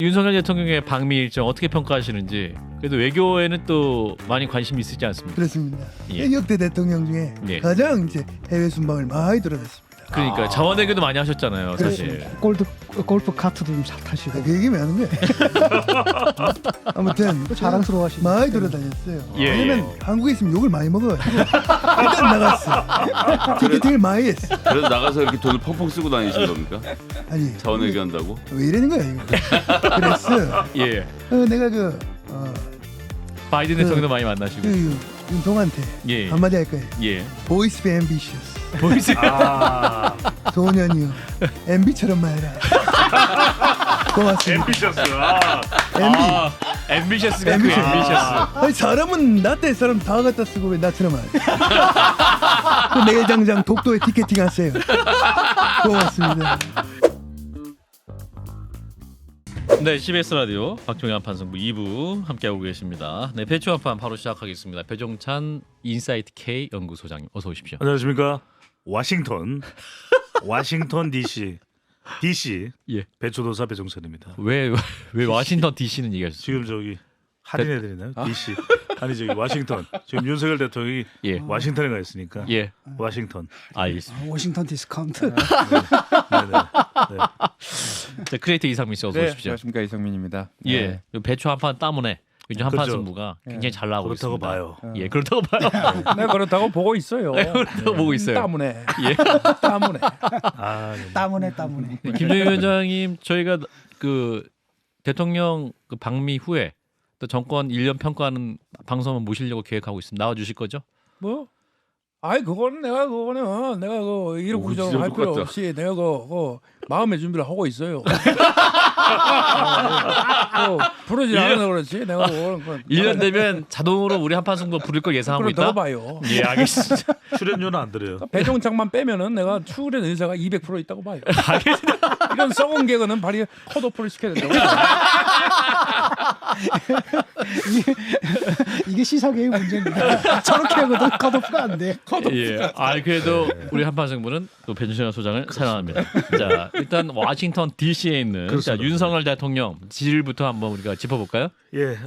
윤석열 대통령의 방미 일정 어떻게 평가하시는지. 그래도 외교에는 또 많이 관심이 있으지 않습니까? 그렇습니다. 예. 역대 대통령 중에 예. 가장 이제 해외 순방을 많이 돌아다녔습니다. 그러니까 자원 외교도 많이 하셨잖아요, 사실. 골프 카트도 좀 잘 타시고 그 얘기면 하는 거예요. 아무튼 자랑스러워하시고 많이 돌아다녔어요. 예, 왜냐면 예. 한국에 있으면 욕을 많이 먹어가지고 일단 나갔어. 티켓팅을 많이 했어. 그래서 나가서 이렇게 돈을 펑펑 쓰고 다니신 겁니까? 아니 자원 얘기한다고? 왜 이러는 거야 이거. 그랬어. 예. 내가 바이든 대통령도 많이 만나시고. 윤동한테 예. 한마디 할 거예요. 예. Boys be ambitious. 보이세요? 소년이요. MB처럼만 해라. 고맙습니다. 앰비셔스. 앰비셔스가 그 앰비셔스. 앰비셔스. 아니 사람은 나 때 사람 다 갖다 쓰고 왜 나처럼 안 해? 내일 당장 독도에 티켓팅 하세요. 고맙습니다. 네, CBS 라디오 박종희 한판승부 2부 함께하고 계십니다. 네, 배추 한판 바로 시작하겠습니다. 배종찬 인사이트 K 연구소장님 어서 오십시오. 안녕하십니까. 워싱턴 DC 예. 배추도사 배종찬입니다. 왜 워싱턴 DC는 얘기하셨어요? 지금 저기 할인해드리나요? DC 아니 저기 워싱턴 지금 윤석열 대통령이 예. 워싱턴에 가 있으니까 예. 워싱턴. 알겠습니다. 워싱턴 디스카운트. 네네. 네. 자, 크리에이터 이상민 씨 어서 네, 오십시오. 안녕하십니까 이성민입니다. 예. 네. 요 배추 한판 따문에 요즘 한판 그렇죠. 승부가 굉장히 잘 나오고 그렇다고 있습니다. 봐요. 예, 그렇다고 봐요. 네, 그렇다고 보고 있어요. 네, 그렇다고 보고 있어요. 따문에. 예. 따문에. 네. 따문에. 네, 김정일 위원장님 저희가 그 대통령 그 방미 후에 또 정권 1년 평가하는 방송을 모시려고 계획하고 있습니다. 나와 주실 거죠? 뭐? 아이 그거는 내가 그 이런 오, 진짜 구정할 필요 똑같다. 없이 내가 그 마음의 준비를 하고 있어요. 부르지 않아서 그렇지. 내가 그거는 1년 되면 자동으로 우리 한판 승부 부를 걸 예상하고 그렇다고 있다. 봐요. 예, 알겠습니다. 출연료는 안 드려요. 배종창만 빼면은 내가 출연 의사가 200% 있다고 봐요. 이런 썩은 개그는 발이 컷오프를 시켜야 된다고. 이게 시사계의 문제입니다. 저렇게 하고도 컷오프가 안 돼. 예. 아, 그래도 우리 한판 승부는 또 변준현 소장을 사랑합니다. 자, 일단 워싱턴 DC에 있는 자, 그렇습니다. 윤석열 대통령 지지율부터 한번 우리가 짚어볼까요? 예,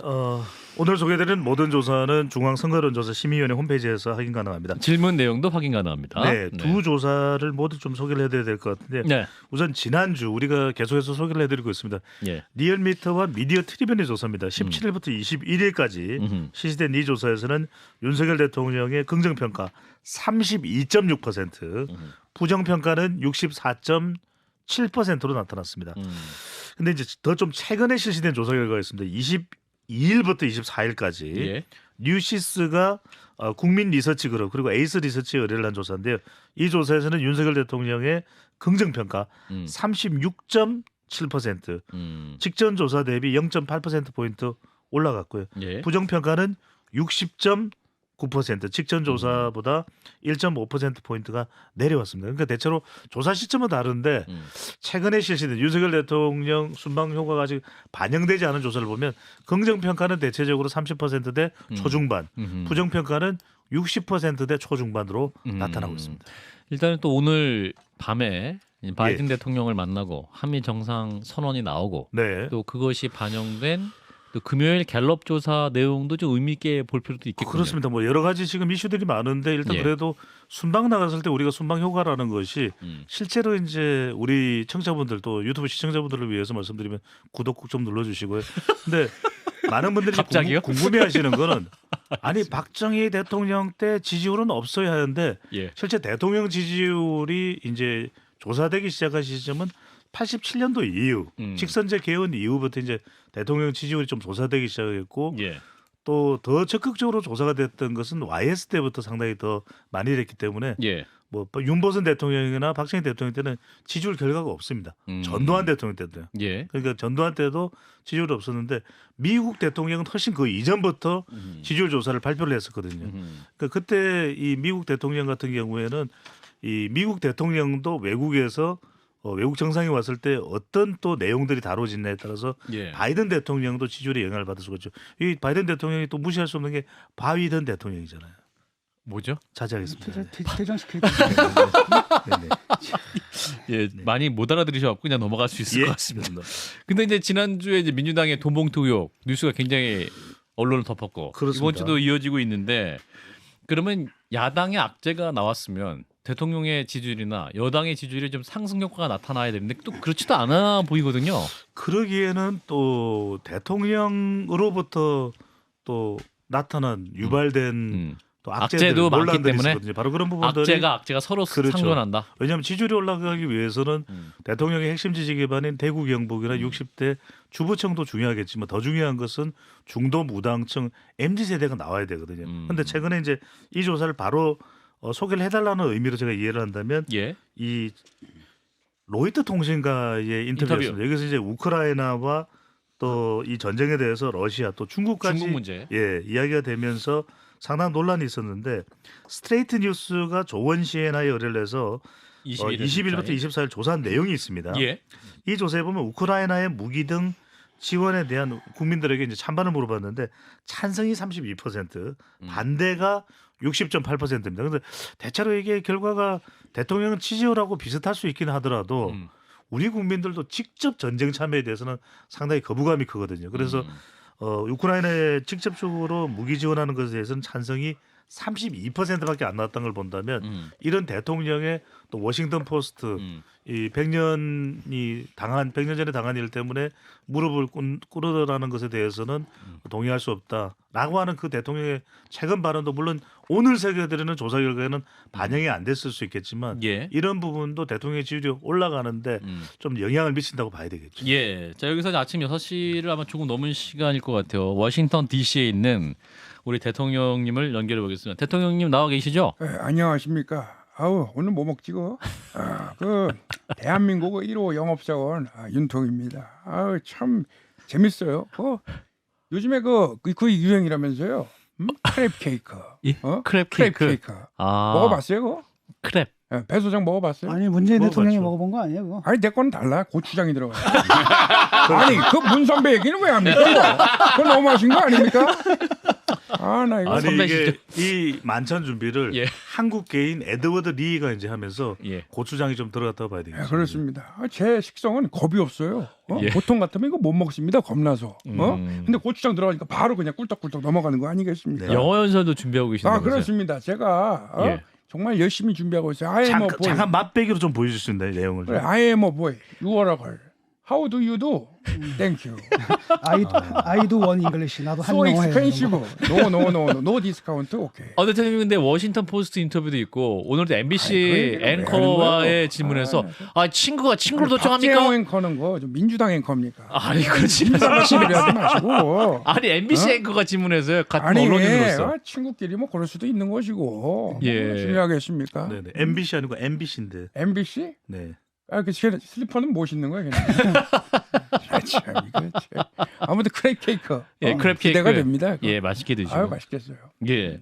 오늘 소개드린 모든 조사는 중앙선거론조사 심의위원회 홈페이지에서 확인 가능합니다. 질문 내용도 확인 가능합니다. 네, 두 조사를 모두 좀 소개를 해드려야 될 것 같은데 네. 우선 지난주 우리가 계속해서 소개를 해드리고 있습니다. 예. 리얼미터와 미디어 트리뷴의 조사입니다. 17일부터 21일까지 음흠. 실시된 이 조사에서는 윤석열 대통령의 긍정평가 32.6%, 부정평가는 64.7%로 나타났습니다. 근데 이제 더 좀 최근에 실시된 조사 결과가 있습니다. 22일부터 24일까지 예. 뉴시스가 국민 리서치 그룹 그리고 에이스 리서치에 의뢰를 한 조사인데요. 이 조사에서는 윤석열 대통령의 긍정평가 36.7%, 직전 조사 대비 0.8%포인트 올라갔고요. 예. 부정평가는 60.9%, 직전 조사보다 1.5%포인트가 내려왔습니다. 그러니까 대체로 조사 시점은 다른데 최근에 실시된 윤석열 대통령 순방 효과가 아직 반영되지 않은 조사를 보면 긍정평가는 대체적으로 30%대 초중반, 부정평가는 60%대 초중반으로 나타나고 있습니다. 일단은 또 오늘 밤에 바이든 예. 대통령을 만나고 한미 정상 선언이 나오고 네. 또 그것이 반영된 또 금요일 갤럽 조사 내용도 좀 의미 있게 볼 필요도 있겠군요. 그렇습니다. 뭐 여러 가지 지금 이슈들이 많은데 일단 예. 그래도 순방 나갔을 때 우리가 순방 효과라는 것이 실제로 이제 우리 청취자분들도 유튜브 시청자분들을 위해서 말씀드리면 구독 꼭 좀 눌러주시고요. 근데 많은 분들이 갑자기요? 궁금해하시는 거는 아니 박정희 대통령 때 지지율은 없어야 하는데 예. 실제 대통령 지지율이 이제 조사되기 시작한 시점은 87년도 이후 직선제 개헌 이후부터 이제 대통령 지지율이 좀 조사되기 시작했고 예. 또 더 적극적으로 조사가 됐던 것은 YS 때부터 상당히 더 많이 됐기 때문에 예. 뭐 윤보선 대통령이나 박정희 대통령 때는 지지율 결과가 없습니다. 전두환 대통령 때도요. 예. 그러니까 전두환 때도 지지율이 없었는데 미국 대통령은 훨씬 그 이전부터 지지율 조사를 발표를 했었거든요. 그러니까 그때 이 미국 대통령 같은 경우에는 이 미국 대통령도 외국에서 외국 정상이 왔을 때 어떤 또 내용들이 다뤄지냐에 따라서 예. 바이든 대통령도 지지율에 영향을 받을 수가 있죠. 이 바이든 대통령이 또 무시할 수 없는 게 바이든 대통령이잖아요. 뭐죠? 자제하겠습니다. 퇴장시키고 네네. 예, 많이 못 알아들으셔갖고 그냥 넘어갈 수 있을 예. 것 같습니다. 근데 이제 지난주에 이제 민주당의 돈봉투 의혹 뉴스가 굉장히 언론을 덮었고 그렇습니다. 이번 주도 이어지고 있는데 그러면 야당의 악재가 나왔으면 대통령의 지지율이나 여당의 지지율이 좀 상승 효과가 나타나야 되는데 또 그렇지도 않아 보이거든요. 그러기에는 또 대통령으로부터 또 나타난 유발된 또 악재도 많기 논란들이 때문에 있거든요. 바로 그런 부분들이 악재가 서로 그렇죠. 상존한다. 왜냐하면 지지율이 올라가기 위해서는 대통령의 핵심 지지 기반인 대구 경북이나 60대 주부층도 중요하겠지만 더 중요한 것은 중도 무당층 MZ 세대가 나와야 되거든요. 그런데 최근에 이제 이 조사를 바로 소개를 해달라는 의미로 제가 이해를 한다면 예. 이 로이터 통신가의 인터뷰였습니다. 여기서 이제 우크라이나와 또 이 전쟁에 대해서 러시아 또 중국까지 중국 문제. 예, 이야기가 되면서 상당한 논란이 있었는데 스트레이트 뉴스가 조원 CNI에 의뢰를 해서 20일부터 24일 조사한 내용이 있습니다. 예. 이 조사에 보면 우크라이나의 무기 등 지원에 대한 국민들에게 이제 찬반을 물어봤는데 찬성이 32%, 반대가 60.8%입니다. 그런데 대체로 이게 결과가 대통령 지지율하고 비슷할 수 있긴 하더라도 우리 국민들도 직접 전쟁 참여에 대해서는 상당히 거부감이 크거든요. 그래서 우크라이나에 직접적으로 무기 지원하는 것에 대해서는 찬성이 32%밖에 안 나왔다는 걸 본다면 이런 대통령의 또 워싱턴 포스트 이 100년 전에 당한 일 때문에 무릎을 꿇으라는 것에 대해서는 동의할 수 없다라고 하는 그 대통령의 최근 발언도 물론 오늘 새겨드리는 조사 결과에는 반영이 안 됐을 수 있겠지만 예. 이런 부분도 대통령의 지지율이 올라가는데 좀 영향을 미친다고 봐야 되겠죠. 예. 자, 여기서 아침 6시를 아마 조금 넘은 시간일 것 같아요. 워싱턴 DC에 있는 우리 대통령님을 연결해 보겠습니다. 대통령님 나와 계시죠? 안녕하십니까. 아우 오늘 뭐 먹지고? 그 대한민국의 1호 영업사원 윤통입니다. 아우 참 재밌어요. 요즘에 그 유행이라면서요? 크랩 케이크. 예? 크랩 케이크. 아. 먹어봤어요? 그거? 크랩. 배 소장 먹어봤어요? 아니 문재인 대통령이 먹어봤죠. 먹어본 거 아니에요? 그거? 아니 내 거는 달라. 고추장이 들어가요. 아니 그 문 선배 얘기는 왜 합니까? 그거 너무하신 거 아닙니까? 나 이거 아니 선배시죠? 이게 이 만찬 준비를 예. 한국계인 에드워드 리가 이제 하면서 예. 고추장이 좀 들어갔다고 봐야 되겠죠. 그렇습니다. 제 식성은 겁이 없어요. 예. 보통 같으면 이거 못 먹습니다. 겁나서. 근데 고추장 들어가니까 바로 그냥 꿀떡꿀떡 넘어가는 거 아니겠습니까? 네. 영어 연설도 준비하고 계신다면서요? 그렇습니다. 제가 예. 정말 열심히 준비하고 있어요. I am a boy. 잠깐 맛배기로 좀 보여줄 수 있나요 내용을? 좀? 그래, I am a boy. You are a girl. How do you do? Thank you. I do one English. 나도 So 한국어 해요. expensive. No discount. 오케이. 대통령 근데 워싱턴 포스트 인터뷰도 있고 오늘도 MBC 왜 앵커와의 하는 거예요? 질문에서 친구를 박재영 도청합니까? 앵커는 거 민주당 앵커입니까? 아니 그렇지 민주당 시비를 하지 마시고. 아니 MBC 앵커가 질문해서요. 같은 아니 언론인으로서. 친구끼리 뭐 그럴 수도 있는 것이고. 예. 중요하겠습니까? 네네. MBC 아니고 MBC인데. MBC? 네. 그 슬리퍼는 뭐 신는 거야 그냥. 참, 이거 참. 아무튼 크랩 케이크. 예, 크랩 케이크. 기대가 됩니다. 그거. 예, 맛있게 드시고. 아유 맛있겠어요. 예.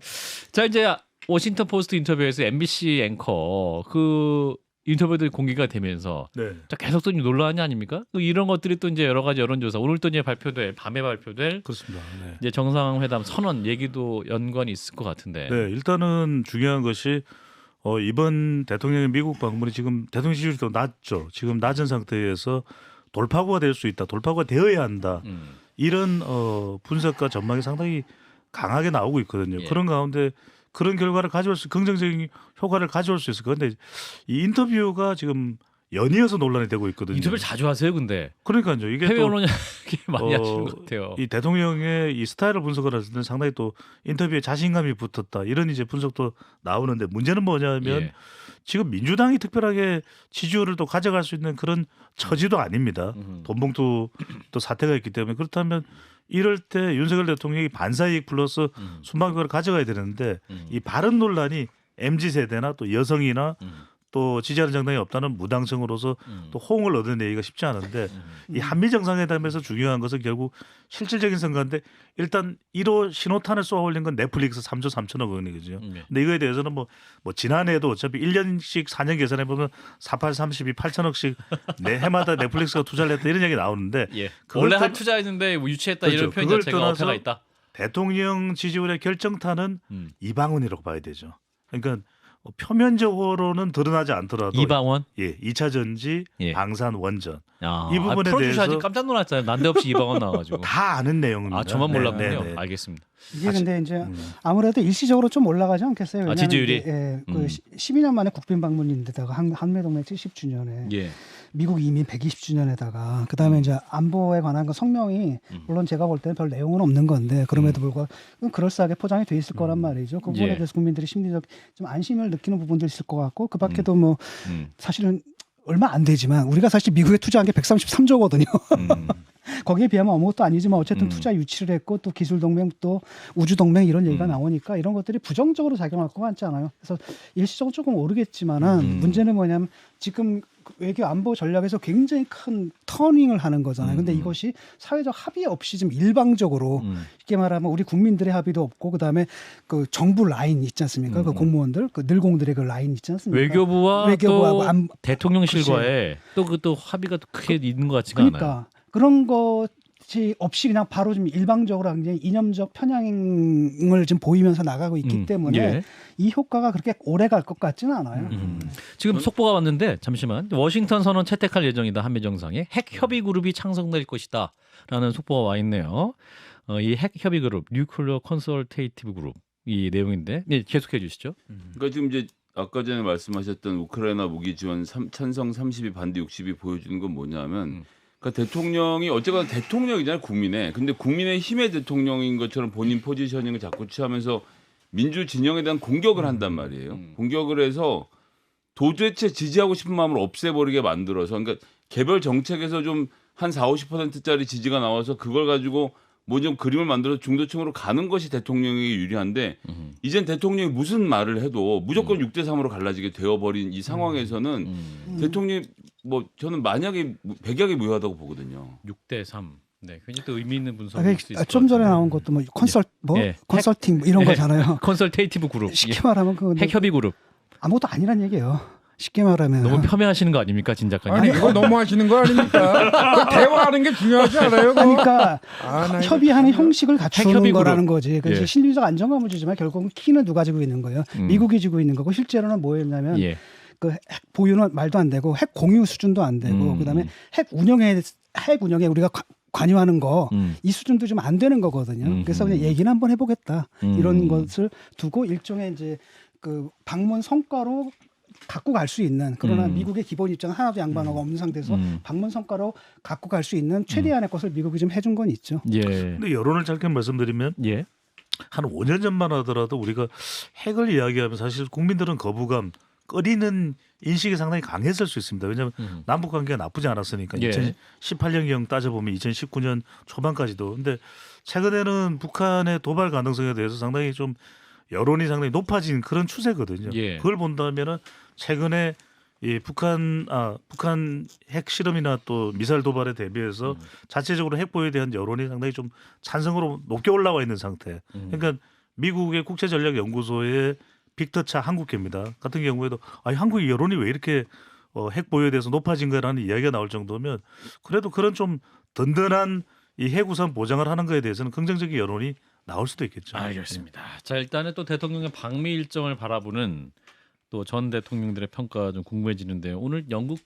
자 이제 워싱턴 포스트 인터뷰에서 MBC 앵커 그 인터뷰들이 공개가 되면서 네. 자, 계속 또 논란이 아닙니까? 또 이런 것들이 또 이제 여러 가지 여론조사 오늘 또 이제 밤에 발표될 그렇습니다. 네. 이제 정상회담 선언 얘기도 연관이 있을 것 같은데. 네, 일단은 중요한 것이 이번 대통령의 미국 방문이 지금 대통령 지지율도 낮죠. 지금 낮은 상태에서 돌파구가 될 수 있다. 돌파구가 되어야 한다. 이런 분석과 전망이 상당히 강하게 나오고 있거든요. 예. 그런 가운데 그런 결과를 가져올 수 긍정적인 효과를 가져올 수 있을 건데 이 인터뷰가 지금 연이어서 논란이 되고 있거든요. 인터뷰를 자주 하세요, 근데 그러니까요. 이게 해외 또 언론이 많이 하시는 것 같아요. 이 대통령의 이 스타일을 분석을 할 때는 상당히 또 인터뷰에 자신감이 붙었다 이런 이제 분석도 나오는데 문제는 뭐냐면 예. 지금 민주당이 특별하게 지지율을 또 가져갈 수 있는 그런 처지도 아닙니다. 돈봉투 또 사태가 있기 때문에 그렇다면 이럴 때 윤석열 대통령이 반사이익 플러스 순방효과를 가져가야 되는데 이 발언 논란이 MZ 세대나 또 여성이나 또 지지하는 정당이 없다는 무당층으로서 또 호응을 얻어내기가 쉽지 않은데 이 한미 정상회담에서 중요한 것은 결국 실질적인 선거인데 일단 1호 신호탄을 쏘아 올린 건 넷플릭스 3조 3천억 원이거든요. 근데 이거에 대해서는 뭐 지난해에도 어차피 1년씩 4년 계산해 보면 48, 32, 8천억씩 내 해마다 넷플릭스가 투자를 했다 이런 얘기 나오는데 예. 그걸 원래 떠- 할 투자했는데 뭐 유치했다 이런 그렇죠. 표현 그걸 자체가 떠나서 어폐가 있다. 대통령 지지율의 결정타는 이방원이라고 봐야 되죠. 그러니까 표면적으로는 드러나지 않더라도 이방원. 2차 전지, 예. 방산, 원전 아, 이 부분에 프로듀서 아직 대해서 깜짝 놀랐잖아요. 난데없이 이방원 나와가지고. 다 아는 내용입니다. 아 저만 몰랐군요. 네, 네, 네. 알겠습니다. 이게 근데 이제 아무래도 일시적으로 좀 올라가지 않겠어요? 왜냐하면 지지율이? 이게, 그 12년 만에 국빈 방문인데다가 한미동맹 70주년에 예. 미국 이민 120주년에다가 그다음에 이제 안보에 관한 그 성명이 물론 제가 볼 때는 별 내용은 없는 건데 그럼에도 불구하고 그럴싸하게 포장이 돼 있을 거란 말이죠. 그 부분에 예. 대해서 국민들이 심리적 좀 안심을 느끼는 부분도 있을 것 같고 그 밖에도 뭐 사실은 얼마 안 되지만 우리가 사실 미국에 투자한 게 133조거든요. 거기에 비하면 아무것도 아니지만 어쨌든 투자 유치를 했고 또 기술 동맹 또 우주 동맹 이런 얘기가 나오니까 이런 것들이 부정적으로 작용할 것 같지 않아요. 그래서 일시적으로 조금 오르겠지만은 문제는 뭐냐면 지금 외교 안보 전략에서 굉장히 큰 터닝을 하는 거잖아요. 근데 이것이 사회적 합의 없이 좀 일방적으로 쉽게 말하면 우리 국민들의 합의도 없고 그다음에 그 정부 라인 있지 않습니까? 그 공무원들 그 늘공들의 그 라인 있지 않습니까? 외교부와 외교부하고 또 대통령실과의 또 합의가 또 크게 있는 것 같지가 않아요. 그러니까 그런 것이 없이 그냥 바로 좀 일방적으로 굉장히 이념적 편향을 좀 보이면서 나가고 있기 때문에 예. 이 효과가 그렇게 오래 갈 것 같지는 않아요. 지금 속보가 왔는데 잠시만 워싱턴 선언 채택할 예정이다. 한미 정상에 핵 협의 그룹이 창성될 것이다라는 속보가 와 있네요. 이 핵 협의 그룹 뉴클리어 컨설테이티브 그룹 이 내용인데 네, 계속해 주시죠. 그러니까 지금 이제 아까 전에 말씀하셨던 우크라이나 무기 지원 찬성 32 반대 60이 보여주는 건 뭐냐면 그러니까 대통령이 어쨌거나 대통령이잖아요. 국민의. 근데 국민의 힘의 대통령인 것처럼 본인 포지셔닝을 자꾸 취하면서 민주 진영에 대한 공격을 한단 말이에요. 공격을 해서 도대체 지지하고 싶은 마음을 없애버리게 만들어서 그러니까 개별 정책에서 좀 한 40-50%짜리 지지가 나와서 그걸 가지고 뭐 좀 그림을 만들어서 중도층으로 가는 것이 대통령에게 유리한데 이젠 대통령이 무슨 말을 해도 무조건 6대3으로 갈라지게 되어버린 이 상황에서는 대통령이 뭐 저는 만약에 백약이 무효하다고 보거든요. 6대3. 네, 굉장히 또 의미 있는 분석일 수 있을 좀 것 전에 같아요. 나온 것도 뭐 예. 컨설팅 뭐 이런 예. 거잖아요. 컨설테이티브 그룹. 쉽게 말하면 그 핵 협의 그룹. 아무것도 아니란 얘기예요. 쉽게 말하면 너무 폄훼하시는 거 아닙니까, 진 작가님? 아니 이거 너무 하시는 거 아닙니까? 그 대화하는 게 중요하지 않아요? 그거? 그러니까 나 협의하는 형식을 갖추는 핵협의 거라는 그룹. 거지. 그래서 예. 심리적 안정감을 주지만 결국은 키는 누가 지고 있는 거예요. 미국이 지고 있는 거고 실제로는 뭐였냐면 예. 그 핵 보유는 말도 안 되고 핵 공유 수준도 안 되고 그다음에 핵 운영에 우리가 관여하는 거 이 수준도 좀 안 되는 거거든요. 그래서 그냥 얘기는 한번 해보겠다 이런 것을 두고 일종의 이제 그 방문 성과로 갖고 갈 수 있는 그러나 미국의 기본 입장은 하나도 양반하고 없는 상태에서 방문 성과로 갖고 갈 수 있는 최대한의 것을 미국이 좀 해준 건 있죠. 예. 근데 여론을 짧게 말씀드리면 예. 한 5년 전만 하더라도 우리가 핵을 이야기하면 사실 국민들은 거부감 꺼리는 인식이 상당히 강했을 수 있습니다. 왜냐하면 남북 관계가 나쁘지 않았으니까 예. 2018년경 따져보면 2019년 초반까지도. 근데 최근에는 북한의 도발 가능성에 대해서 상당히 좀 여론이 상당히 높아진 그런 추세거든요. 예. 그걸 본다면은 최근에 이 북한 핵 실험이나 또 미사일 도발에 대비해서 자체적으로 핵 보유에 대한 여론이 상당히 좀 찬성으로 높게 올라와 있는 상태. 그러니까 미국의 국제전략연구소의 빅터차 한국계입니다. 같은 경우에도 한국의 여론이 왜 이렇게 핵 보유에 대해서 높아진 거라는 이야기가 나올 정도면 그래도 그런 좀 든든한 이 핵우산 보장을 하는 거에 대해서는 긍정적인 여론이 나올 수도 있겠죠. 알겠습니다. 자, 일단은 또 대통령의 방미 일정을 바라보는 또 전 대통령들의 평가 좀 궁금해지는데요. 오늘 영국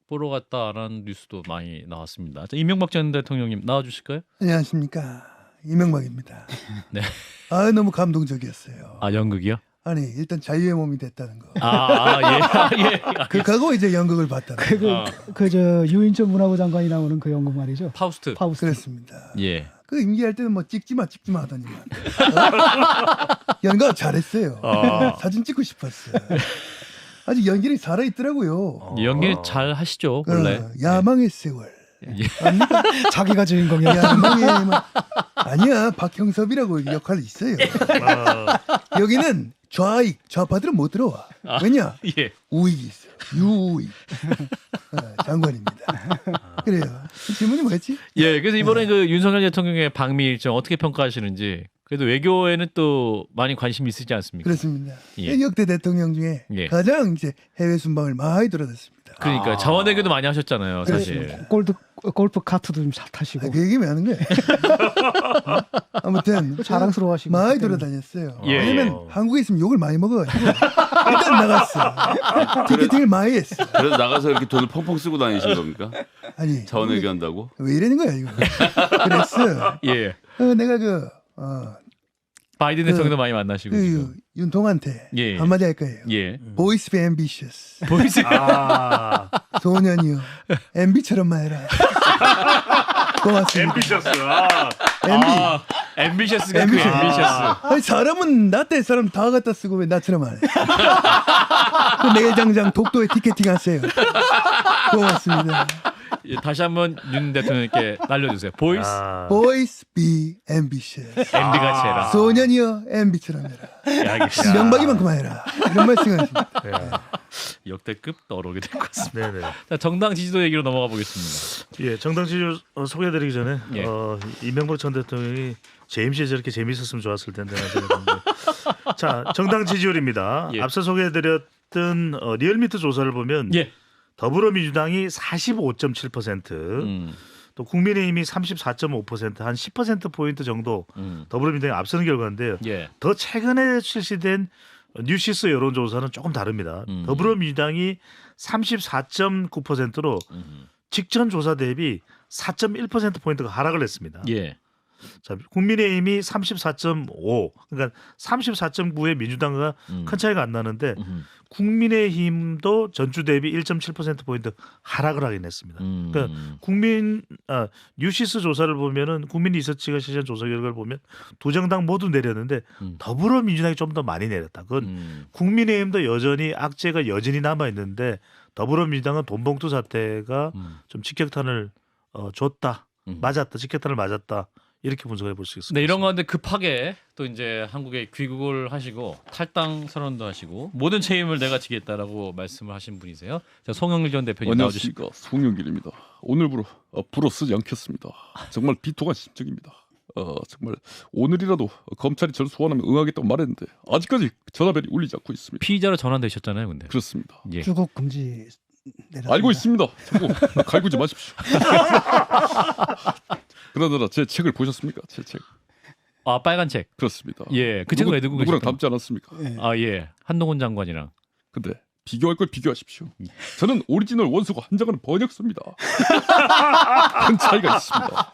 보러 갔다라는 뉴스도 많이 나왔습니다. 자, 이명박 전 대통령님 나와 주실까요? 안녕하십니까, 이명박입니다. 네. 너무 감동적이었어요. 아, 연극이요? 아니 일단 자유의 몸이 됐다는 거. 예. 그하고 이제 연극을 봤다는 거. 그저 유인철 문화부 장관이 나오는 그 연극 말이죠. 파우스트. 그렇습니다. 예. 그 임기할 때는 뭐 찍지 마 하더니만 연극 잘했어요. 사진 찍고 싶었어요. 아직 연기력이 살아있더라고요. 연기 잘 하시죠, 원래. 야망의 세월. 자기가 주인공이야. 야망의 아니야, 박형섭이라고 역할이 있어요. 여기는 좌파들은 못 들어와. 왜냐? 예. 우익이 있어. 유우익. 장관입니다. 그래요. 질문이 뭐였지? 예, 그래서 이번에 그 윤석열 대통령의 방미 일정 어떻게 평가하시는지. 그래도 외교에는 또 많이 관심이 있으지 않습니까? 그렇습니다. 예. 역대 대통령 중에 예. 가장 이제 해외 순방을 많이 돌아다녔습니다. 그러니까 자원외교도 많이 하셨잖아요, 사실. 골프 카트도 좀 잘 타시고 그 얘기면 하는 거예요. 아무튼 자랑스러워하시고 많이 그때는. 돌아다녔어요. 예, 왜냐면 예. 한국에 있으면 욕을 많이 먹어가지고 일단 나갔어. 티켓팅을 많이 했어. 그래서 나가서 이렇게 돈을 펑펑 쓰고 다니신 겁니까? 아니 자원외교 한다고? 왜 이러는 거야 이거. 그랬어. 예. 내가 바이든 대통령도 많이 만나시고. 지금. 윤통한테 예. 한마디 할 거예요. 예. Boys be ambitious. 보이스. 아, 소년이요. MB처럼만 해라. 고맙습니다. 앰비셔스. 아, MB. 앰비셔스가 그 앰비셔스. 앰비셔스. 아니 사람은 나 때 사람 다 갖다 쓰고 왜 나처럼 안 해? 그 내일 당장 독도에 티켓팅 하세요. 고맙습니다. 예, 다시 한번 윤 대통령께 날려주세요. 보이스. 아. Boys be ambitious. MB 같이 해라. 소년이요 MB처럼 해라. 예, 알겠습니다. 명박이만큼 해라. 이런 말씀하십니다. 역대급 떠오르게 될 것 같습니다. 네네. 자, 정당 지지도 얘기로 넘어가 보겠습니다. 예, 정당 지지율 소개해드리기 전에 예. 이명박 전 대통령이 재임 시에 저렇게 재미있었으면 좋았을 텐데. 자, 정당 지지율입니다. 예. 앞서 소개해드렸던 리얼미터 조사를 보면 예. 더불어민주당이 45.7%, 또 국민의힘이 34.5%, 한 10% 포인트 정도 더불어민주당이 앞서는 결과인데요. 예. 더 최근에 실시된 뉴시스 여론조사는 조금 다릅니다. 더불어민주당이 34.9%로 직전 조사 대비 4.1% 포인트가 하락을 했습니다. 예. 자, 국민의힘이 34.5, 그러니까 34.9의 민주당과 큰 차이가 안 나는데 국민의힘도 전주 대비 1.7% 포인트 하락을 하긴 했습니다. 그러니까 뉴시스 조사를 보면은 국민리서치가 실시한 조사 결과를 보면 두 정당 모두 내렸는데 더불어민주당이 좀 더 많이 내렸다. 그건 국민의힘도 여전히 악재가 여전히 남아 있는데 더불어민주당은 돈봉투 사태가 좀 직격탄을 줬다, 맞았다, 직격탄을 맞았다. 이렇게 분석해 볼 수 있습니다. 네, 이런 가운데 급하게 또 이제 한국에 귀국을 하시고 탈당 선언도 하시고 모든 책임을 내가 지겠다라고 말씀을 하신 분이세요. 자, 송영길 전 대표님 나와주시고. 안녕하십니까, 송영길입니다. 오늘부로 불어 쓰지 않겠습니다. 정말 비통한 심정입니다. 정말 오늘이라도 검찰이 저를 소환하면 응하겠다고 말했는데 아직까지 전화벨이 울리지 않고 있습니다. 피의자로 전환되셨잖아요, 근데. 그렇습니다. 예. 출국 금지 내렸습니다. 알고 있습니다. 자꾸 갈구지 마십시오. 그러나 제 책을 보셨습니까? 제 책. 아, 빨간 책. 그렇습니다. 예. 그 책은 왜 두고 누구랑 계셨던? 닮지 않았습니까? 예. 아, 예. 한동훈 장관이랑. 근데 비교할 걸 비교하십시오. 저는 오리지널 원수고 한정은 번역서입니다. 큰 차이가 있습니다.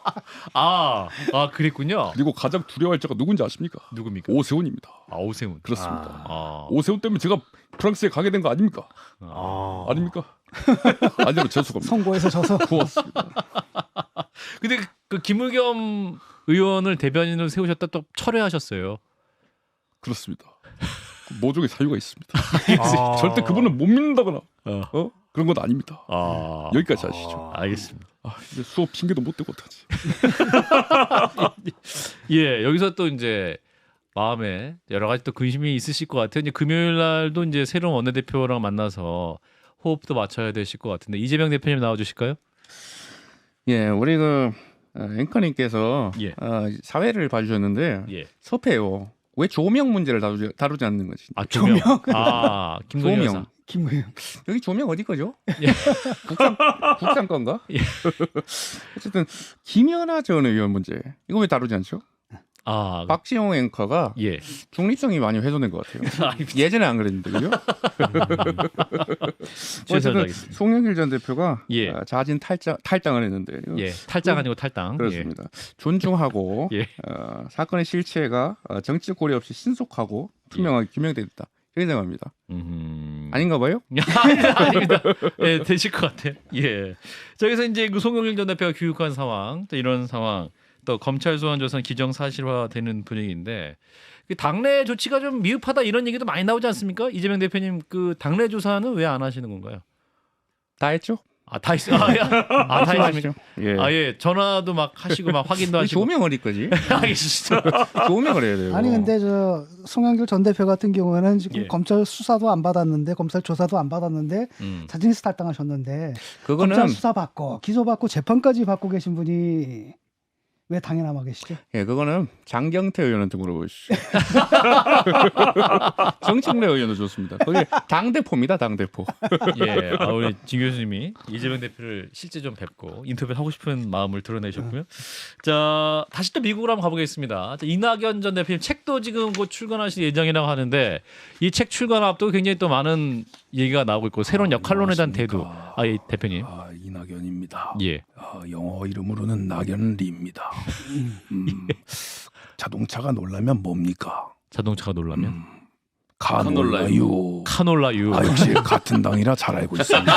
아, 그랬군요. 그리고 가장 두려워할 자가 누군지 아십니까? 누굽니까? 오세훈입니다. 아, 오세훈. 그렇습니다. 아. 오세훈 때문에 제가 프랑스에 가게 된 거 아닙니까? 아. 아닙니까? 아니면 재수갑니다. 선거에서 져서 고맙습니다. 근데 그 김의겸 의원을 대변인으로 세우셨다 또 철회하셨어요. 그렇습니다. 모종의 사유가 있습니다. 아. 절대 그분을 못 믿는다거나 그런 건 아닙니다. 아. 여기까지 하시죠. 알겠습니다. 이제 수업 핑계도 못 대고 어떡하지. 예, 여기서 또 이제 마음에 여러 가지 또 근심이 있으실 것 같아요. 이제 금요일 날도 이제 새로운 원내대표랑 만나서 호흡도 맞춰야 되실 것 같은데 이재명 대표님 나와주실까요? 예, 우리 그 앵커님께서 예. 사회를 봐주셨는데 예. 섭해요. 왜 조명 문제를 다루지 않는 거지? 아, 조명. 아, 김건희 여사. 조명. 김의겸 여기 조명 어디 거죠? 예. 국산 건가? 예. 어쨌든 김연아 전 의원 문제 이거 왜 다루지 않죠? 아, 박지용 앵커가 예. 중립성이 많이 훼손된 것 같아요. 아, 예전에 안 그랬는데 그죠? 최선을 어쨌든 다하겠습니다. 송영길 전 대표가 예. 자진 탈당을 했는데 예, 탈당 아니고 탈당. 그렇습니다. 존중하고 예. 사건의 실체가 정치적 고려 없이 신속하고 투명하게 규명됐다. 이렇게 생각합니다. 아닌가 봐요? 아닙니다. 예, 되실 것 같아요. 예. 저기서 이제 그 송영길 전 대표가 귀국한 상황, 또 이런 상황, 또 검찰 소환 조사는 기정사실화되는 분위기인데 그 당내 조치가 좀 미흡하다 이런 얘기도 많이 나오지 않습니까? 이재명 대표님 그 당내 조사는 왜 안 하시는 건가요? 다 했죠? 아, 다 있어. 다 했습니까? 예. 아, 예. 전화도 막 하시고 막 확인도 왜 하시고. 조명을 어디 거지? 알겠습니다. 조명을 해야 돼요. 아니 근데 저 송영길 전 대표 같은 경우에는 지금 예. 검찰 수사도 안 받았는데 검찰 조사도 안 받았는데 자진해서 탈당하셨는데 그거는 검찰 수사 받고 기소 받고 재판까지 받고 계신 분이 왜 당에 남아 계시죠? 예, 그거는 장경태 의원한테 물어보시죠. 정청래 의원도 좋습니다. 거기 당 대표입니다, 당 대표. 예, 우리 진 교수님이 이재명 대표를 실제 좀 뵙고 인터뷰 하고 싶은 마음을 드러내셨고요. 자, 다시 또 미국으로 한번 가보겠습니다. 자, 이낙연 전 대표님 책도 지금 곧 출간하실 예정이라고 하는데 이 책 출간 앞두고 굉장히 또 많은 얘기가 나오고 있고 새로운 역할론에 대한 대두. 예, 대표님. 이낙연입니다. 예. 영어 이름으로는 낙연리입니다. 자동차가 놀라면 뭡니까? 자동차가 놀라면 카놀라유. 카놀라유. 역시 같은 당이라 잘 알고 있습니다.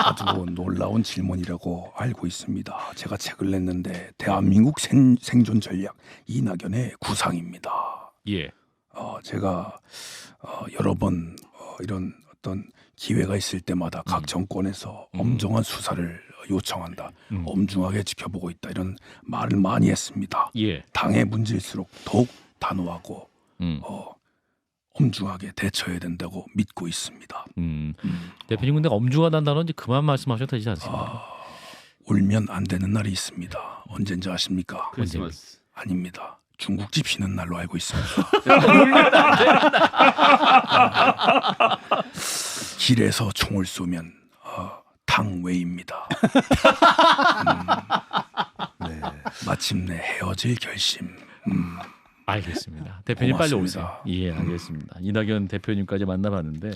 아주 놀라운 질문이라고 알고 있습니다. 제가 책을 냈는데 대한민국 생존 전략 이낙연의 구상입니다. 예. 제가 여러 번 이런 어떤 기회가 있을 때마다 각 정권에서 엄정한 수사를 요청한다. 엄중하게 지켜보고 있다. 이런 말을 많이 했습니다. 예. 당의 문제일수록 더욱 단호하고 음. 엄중하게 대처해야 된다고 믿고 있습니다. 대표님 근데 엄중하다는 단어 이제 그만 말씀하셔도 되지 않습니까? 울면 안 되는 날이 있습니다. 언젠지 아십니까? 크리스마스. 아닙니다. 중국집 쉬는 날로 알고 있습니다. 길에서 총을 쏘면 당외입니다. 네, 마침내 헤어질 결심. 알겠습니다. 대표님 빨리 오세요. 고맙습니다. 예, 알겠습니다. 이낙연 대표님까지 만나봤는데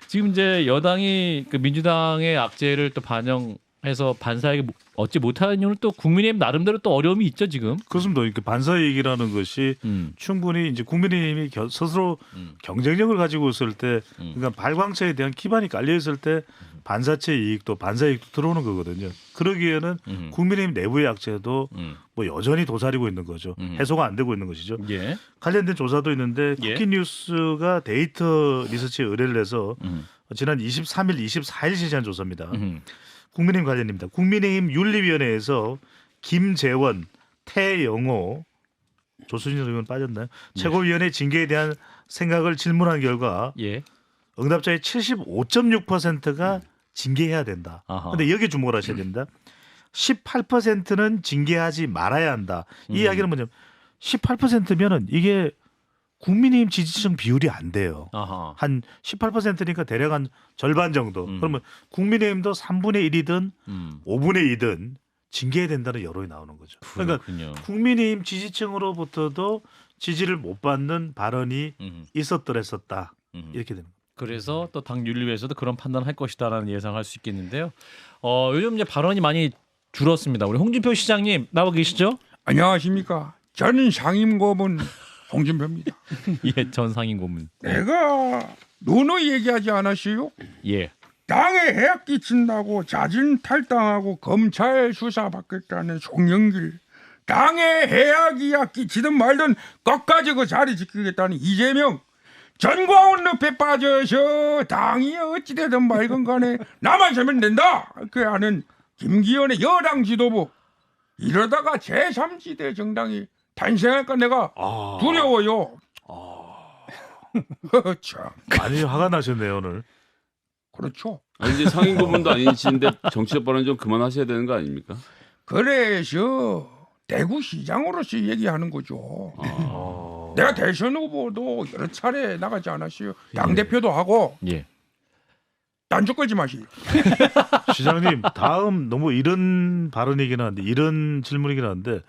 지금 이제 여당이 그 민주당의 악재를 또 반영해서 반사에게 얻지 못하는 이유는 또 국민의힘 나름대로 또 어려움이 있죠 지금. 그렇습니다. 이렇게 반사이익이라는 것이 충분히 이제 국민의힘이 스스로 경쟁력을 가지고 있을 때, 그러니까 발광체에 대한 기반이 깔려 있을 때 반사체 이익도 반사이익도 들어오는 거거든요. 그러기에는 국민의힘 내부의 악재도 뭐 여전히 도사리고 있는 거죠. 해소가 안 되고 있는 것이죠. 예. 관련된 조사도 있는데 예. 쿠키뉴스가 데이터 리서치에 의뢰를 해서 지난 23일, 24일 실시한 조사입니다. 국민의힘 관련입니다. 국민의힘 윤리위원회에서 김재원, 태영호, 조수진 의원 빠졌나요? 최고위원회 징계에 대한 생각을 질문한 결과 예. 응답자의 75.6%가 징계해야 된다. 그런데 여기에 주목을 하셔야 됩니다. 18%는 징계하지 말아야 한다. 이 이야기는 뭐냐면 18%면은 이게 국민의힘 지지층 비율이 안 돼요. 아하. 한 18%니까 대략 한 절반 정도. 그러면 국민의힘도 3분의 1이든 5분의 2든 징계해야 된다는 여론이 나오는 거죠. 그러니까 그렇군요. 국민의힘 지지층으로부터도 지지를 못 받는 발언이 있었더랬었다. 이렇게 되는 거예요. 그래서 또 당 윤리위에서도 그런 판단을 할 것이다라는 예상할 수 있겠는데요. 요즘 이제 발언이 많이 줄었습니다. 우리 홍준표 시장님 나와 계시죠? 안녕하십니까? 저는 상임고문 홍준표입니다. 예, 전 상임 고문. 내가 누누이 얘기하지 않았어요? 예. 당에 해악 끼친다고 자진 탈당하고 검찰 수사받겠다는 송영길, 당에 해악이야 끼치든 말든 끝까지 그 자리 지키겠다는 이재명, 전광훈 늪에 빠져서 당이 어찌되든 말건 간에 나만 서면 된다 그 하는 김기현의 여당 지도부, 이러다가 제3지대 정당이 탄생할까 내가 두려워요. 참. 많이 화가 나셨네요 오늘. 그렇죠. 아니, 이제 상임 고문도 아니신데 정치적 발언 좀 그만하셔야 되는 거 아닙니까? 그래서 대구시장으로서 얘기하는 거죠. 내가 대선 후보도 여러 차례 나가지 않았어요. 당대표도 하고. 예. 단축 걸지 마시오. 시장님 다음 너무 이런 발언이긴 한데 이런 질문이긴 한데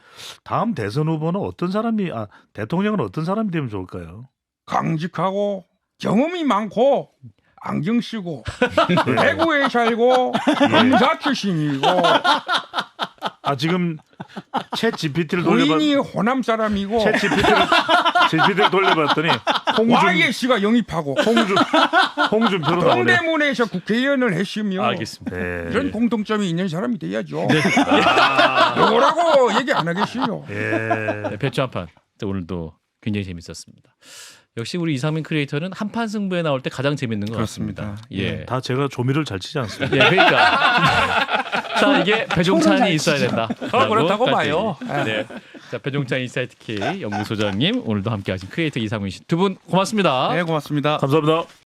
다음 대선 후보는 어떤 사람이 대통령은 어떤 사람이 되면 좋을까요? 강직하고 경험이 많고 안경 쓰고 대구에 살고 검사 출신이고 지금 챗 GPT를 부인이 호남 사람이고 챗 GPT를 돌려봤더니 YS가 영입하고 홍준표로 나오네. 동대문에서 국회의원을 했으며 알겠습니다. 이런 공통점이 있는 사람이 돼야죠. 요거라고 얘기 안 하겠어요. 네, 배추 한판 오늘도 굉장히 재밌었습니다. 역시 우리 이상민 크리에이터는 한판 승부에 나올 때 가장 재밌는 것 같습니다. 예. 다 제가 조미료를 잘 치지 않습니다. 예, 그러니까 자 이게 배종찬이 있어야 된다. 그렇다고 봐요. 네. 자 배종찬 인사이트 K 연구소장님 오늘도 함께하신 크리에이터 이상민 씨 두 분 고맙습니다. 네, 고맙습니다. 감사합니다.